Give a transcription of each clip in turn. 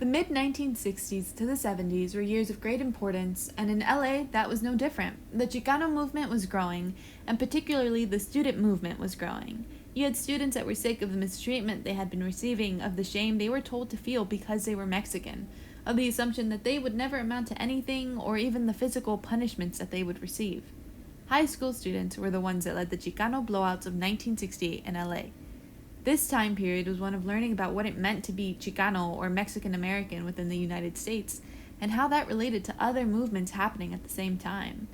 The mid-1960s to the 70s were years of great importance, and in LA, that was no different. The Chicano movement was growing, and particularly the student movement was growing. You had students that were sick of the mistreatment they had been receiving, of the shame they were told to feel because they were Mexican, of the assumption that they would never amount to anything, or even the physical punishments that they would receive. High school students were the ones that led the Chicano blowouts of 1968 in LA. This time period was one of learning about what it meant to be Chicano or Mexican American within the United States, and how that related to other movements happening at the same time.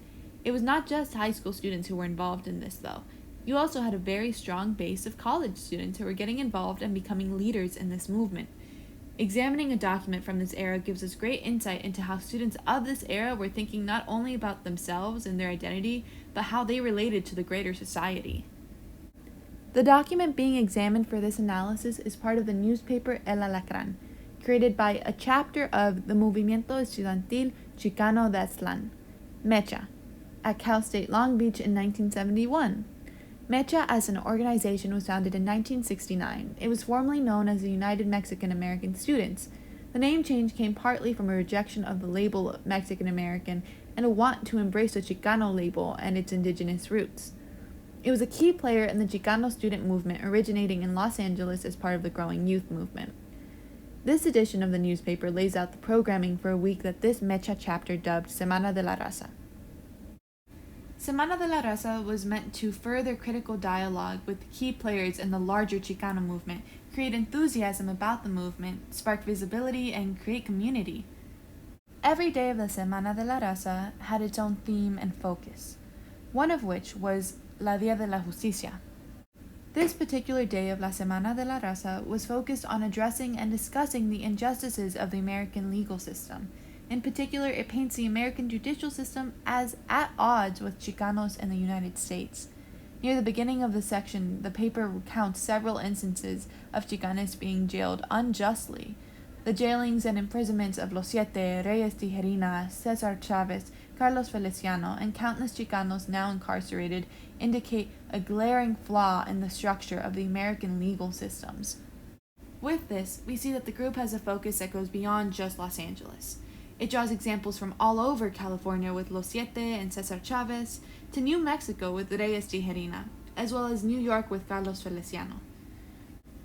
It was not just high school students who were involved in this, though. You also had a very strong base of college students who were getting involved and becoming leaders in this movement. Examining a document from this era gives us great insight into how students of this era were thinking not only about themselves and their identity, but how they related to the greater society. The document being examined for this analysis is part of the newspaper El Alacrán, created by a chapter of the Movimiento Estudiantil Chicano de Aztlán, MEChA, at Cal State Long Beach in 1971. MEChA as an organization was founded in 1969. It was formerly known as the United Mexican American Students. The name change came partly from a rejection of the label Mexican American and a want to embrace the Chicano label and its indigenous roots. It was a key player in the Chicano student movement originating in Los Angeles as part of the growing youth movement. This edition of the newspaper lays out the programming for a week that this MEChA chapter dubbed Semana De La Raza. Semana De La Raza was meant to further critical dialogue with key players in the larger Chicano movement, create enthusiasm about the movement, spark visibility, and create community. Every day of the Semana De La Raza had its own theme and focus, one of which was La Día de la Justicia. This particular day of La Semana de la Raza was focused on addressing and discussing the injustices of the American legal system. In particular, it paints the American judicial system as at odds with Chicanos in the United States. Near the beginning of the section, the paper recounts several instances of Chicanos being jailed unjustly. The jailings and imprisonments of Los Siete, Reyes Tijerina, Cesar Chavez, Carlos Feliciano, and countless Chicanos now incarcerated indicate a glaring flaw in the structure of the American legal systems. With this, we see that the group has a focus that goes beyond just Los Angeles. It draws examples from all over California with Los Siete and Cesar Chavez, to New Mexico with Reyes Tijerina, as well as New York with Carlos Feliciano.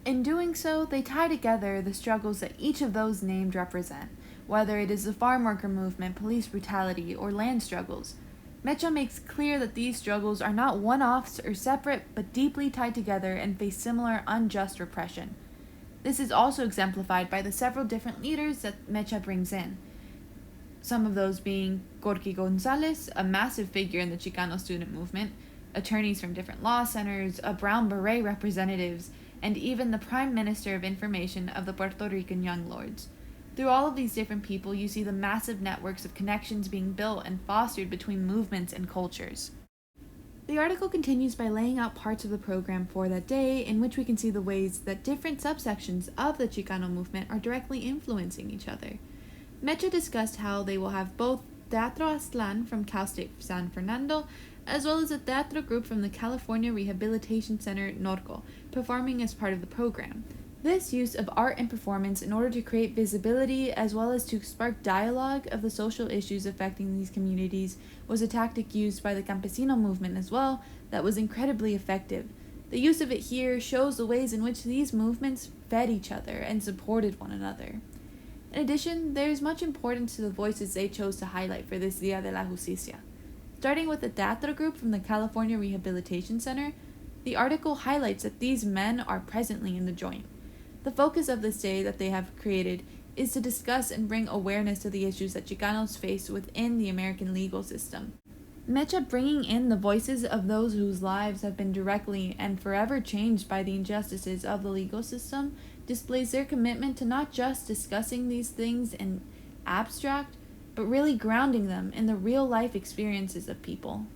In doing so, they tie together the struggles that each of those named represent, whether it is the farm worker movement, police brutality, or land struggles. MEChA makes clear that these struggles are not one-offs or separate, but deeply tied together and face similar unjust repression. This is also exemplified by the several different leaders that MEChA brings in. Some of those being Gorky Gonzalez, a massive figure in the Chicano student movement, attorneys from different law centers, a Brown Beret representatives, and even the Prime Minister of Information of the Puerto Rican Young Lords. Through all of these different people, you see the massive networks of connections being built and fostered between movements and cultures. The article continues by laying out parts of the program for that day in which we can see the ways that different subsections of the Chicano movement are directly influencing each other. MEChA discussed how they will have both Teatro Aztlán from Cal State San Fernando, as well as a teatro group from the California Rehabilitation Center Norco, performing as part of the program. This use of art and performance in order to create visibility as well as to spark dialogue of the social issues affecting these communities was a tactic used by the campesino movement as well that was incredibly effective. The use of it here shows the ways in which these movements fed each other and supported one another. In addition, there is much importance to the voices they chose to highlight for this Día de la Justicia. Starting with the teatro group from the California Rehabilitation Center, the article highlights that these men are presently in the joint. The focus of this day that they have created is to discuss and bring awareness to the issues that Chicanos face within the American legal system. MEChA bringing in the voices of those whose lives have been directly and forever changed by the injustices of the legal system displays their commitment to not just discussing these things in abstract, but really grounding them in the real-life experiences of people.